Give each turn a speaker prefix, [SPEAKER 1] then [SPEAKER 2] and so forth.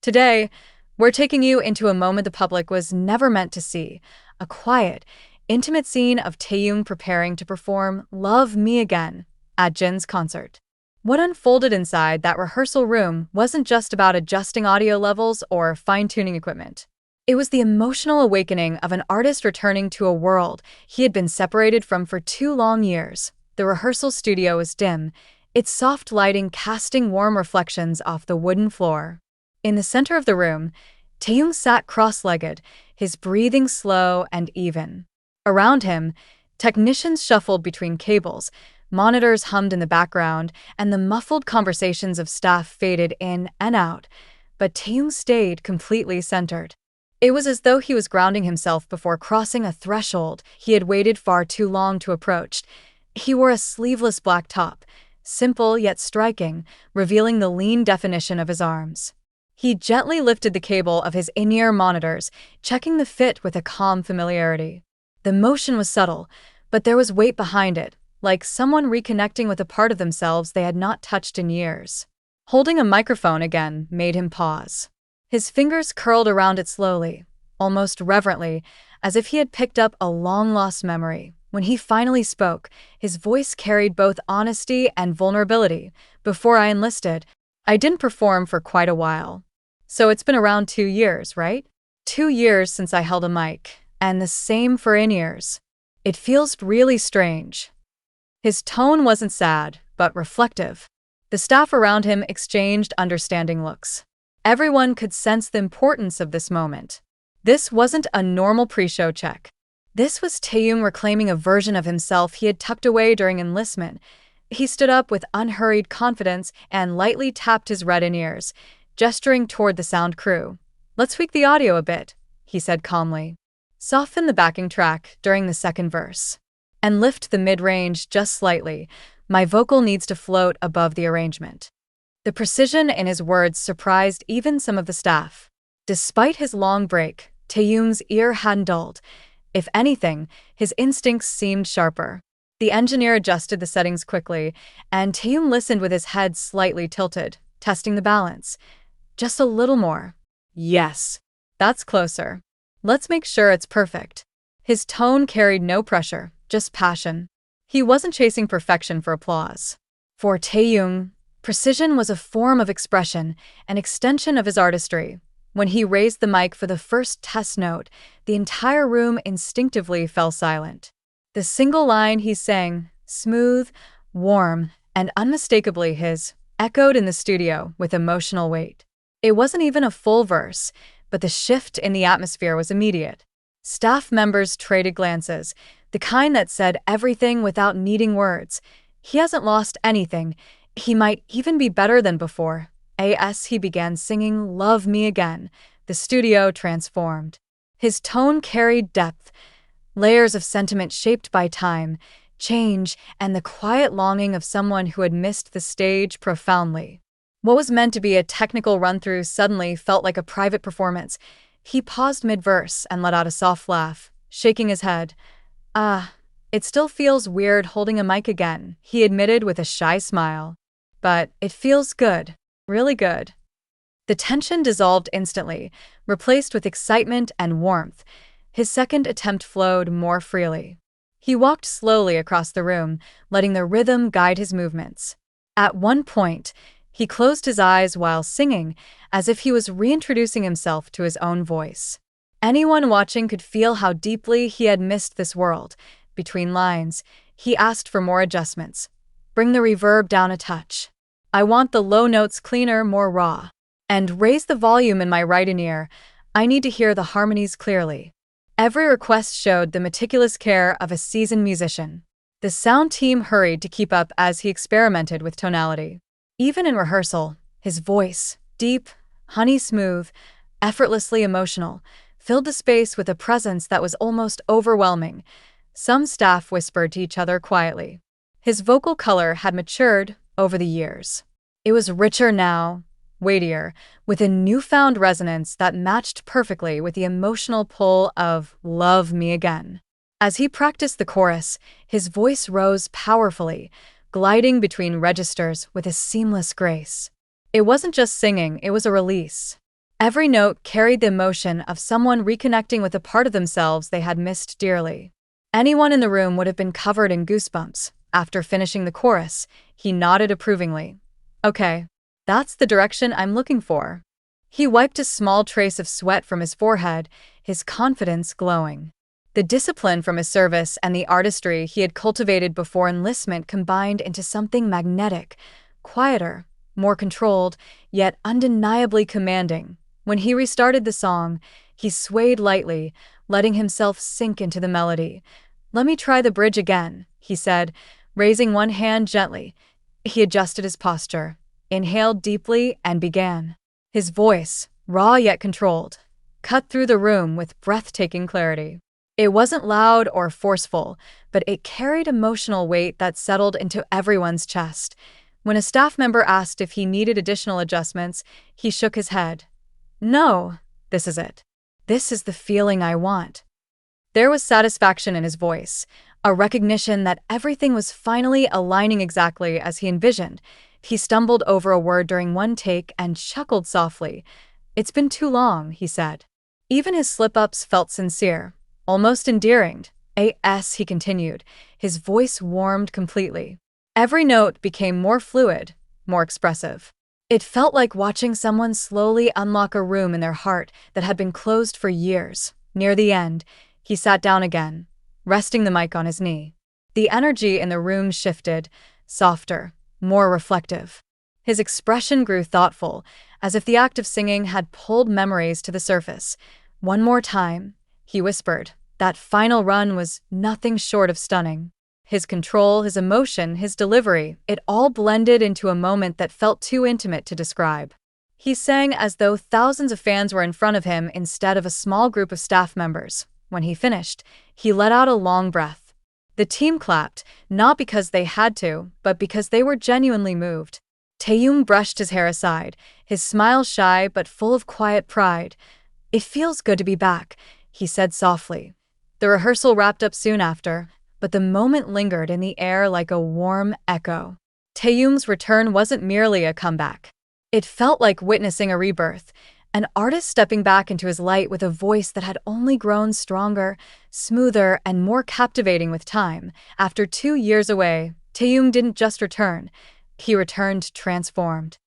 [SPEAKER 1] Today, we're taking you into a moment the public was never meant to see, a quiet, intimate scene of Taeyong preparing to perform Love Me Again at Jin's concert. What unfolded inside that rehearsal room wasn't just about adjusting audio levels or fine-tuning equipment. It was the emotional awakening of an artist returning to a world he had been separated from for 2 long years. The rehearsal studio was dim, its soft lighting casting warm reflections off the wooden floor. In the center of the room, Taeyong sat cross-legged, his breathing slow and even. Around him, technicians shuffled between cables, monitors hummed in the background, and the muffled conversations of staff faded in and out, but Taeyong stayed completely centered. It was as though he was grounding himself before crossing a threshold he had waited far too long to approach. He wore a sleeveless black top, simple yet striking, revealing the lean definition of his arms. He gently lifted the cable of his in-ear monitors, checking the fit with a calm familiarity. The motion was subtle, but there was weight behind it, like someone reconnecting with a part of themselves they had not touched in years. Holding a microphone again made him pause. His fingers curled around it slowly, almost reverently, as if he had picked up a long-lost memory. When he finally spoke, his voice carried both honesty and vulnerability. Before I enlisted, I didn't perform for quite a while. So it's been around 2 years, right? 2 years since I held a mic, and the same for in-ears. It feels really strange. His tone wasn't sad, but reflective. The staff around him exchanged understanding looks. Everyone could sense the importance of this moment. This wasn't a normal pre-show check. This was Taeyong reclaiming a version of himself he had tucked away during enlistment. He stood up with unhurried confidence and lightly tapped his red in-ears, gesturing toward the sound crew. "Let's tweak the audio a bit," he said calmly. "Soften the backing track during the second verse. And lift the mid-range just slightly. My vocal needs to float above the arrangement." The precision in his words surprised even some of the staff. Despite his long break, Taeyong's ear hadn't dulled. If anything, his instincts seemed sharper. The engineer adjusted the settings quickly, and Taeyong listened with his head slightly tilted, testing the balance. Just a little more. Yes, that's closer. Let's make sure it's perfect. His tone carried no pressure, just passion. He wasn't chasing perfection for applause. For Taeyong, precision was a form of expression, an extension of his artistry. When he raised the mic for the first test note, the entire room instinctively fell silent. The single line he sang, smooth, warm, and unmistakably his, echoed in the studio with emotional weight. It wasn't even a full verse, but the shift in the atmosphere was immediate. Staff members traded glances, the kind that said everything without needing words. He hasn't lost anything. He might even be better than before. As he began singing Love Me Again, the studio transformed. His tone carried depth, layers of sentiment shaped by time, change, and the quiet longing of someone who had missed the stage profoundly. What was meant to be a technical run-through suddenly felt like a private performance. He paused mid-verse and let out a soft laugh, shaking his head. It still feels weird holding a mic again," he admitted with a shy smile. "But it feels good. Really good." The tension dissolved instantly, replaced with excitement and warmth. His second attempt flowed more freely. He walked slowly across the room, letting the rhythm guide his movements. At one point, he closed his eyes while singing, as if he was reintroducing himself to his own voice. Anyone watching could feel how deeply he had missed this world. Between lines, he asked for more adjustments. "Bring the reverb down a touch. I want the low notes cleaner, more raw. And raise the volume in my right ear. I need to hear the harmonies clearly." Every request showed the meticulous care of a seasoned musician. The sound team hurried to keep up as he experimented with tonality. Even in rehearsal, his voice, deep, honey-smooth, effortlessly emotional, filled the space with a presence that was almost overwhelming. Some staff whispered to each other quietly. His vocal color had matured over the years. It was richer now, weightier, with a newfound resonance that matched perfectly with the emotional pull of Love Me Again. As he practiced the chorus, his voice rose powerfully, gliding between registers with a seamless grace. It wasn't just singing, it was a release. Every note carried the emotion of someone reconnecting with a part of themselves they had missed dearly. Anyone in the room would have been covered in goosebumps. After finishing the chorus, he nodded approvingly. Okay, that's the direction I'm looking for. He wiped a small trace of sweat from his forehead, his confidence glowing. The discipline from his service and the artistry he had cultivated before enlistment combined into something magnetic, quieter, more controlled, yet undeniably commanding. When he restarted the song, he swayed lightly, letting himself sink into the melody. "Let me try the bridge again," he said, raising one hand gently. He adjusted his posture, inhaled deeply, and began. His voice, raw yet controlled, cut through the room with breathtaking clarity. It wasn't loud or forceful, but it carried emotional weight that settled into everyone's chest. When a staff member asked if he needed additional adjustments, he shook his head. "No, this is it. This is the feeling I want." There was satisfaction in his voice, a recognition that everything was finally aligning exactly as he envisioned. He stumbled over a word during one take and chuckled softly. "It's been too long," he said. Even his slip-ups felt sincere, almost endearing. He continued. His voice warmed completely. Every note became more fluid, more expressive. It felt like watching someone slowly unlock a room in their heart that had been closed for years. Near the end, he sat down again, resting the mic on his knee. The energy in the room shifted, softer, more reflective. His expression grew thoughtful, as if the act of singing had pulled memories to the surface. "One more time," he whispered. That final run was nothing short of stunning. His control, his emotion, his delivery, it all blended into a moment that felt too intimate to describe. He sang as though thousands of fans were in front of him instead of a small group of staff members. When he finished, he let out a long breath. The team clapped, not because they had to, but because they were genuinely moved. Taeyong brushed his hair aside, his smile shy but full of quiet pride. "It feels good to be back," he said softly. The rehearsal wrapped up soon after, but the moment lingered in the air like a warm echo. Taeyong's return wasn't merely a comeback. It felt like witnessing a rebirth, an artist stepping back into his light with a voice that had only grown stronger, smoother, and more captivating with time. After 2 years away, Taeyong didn't just return. He returned transformed.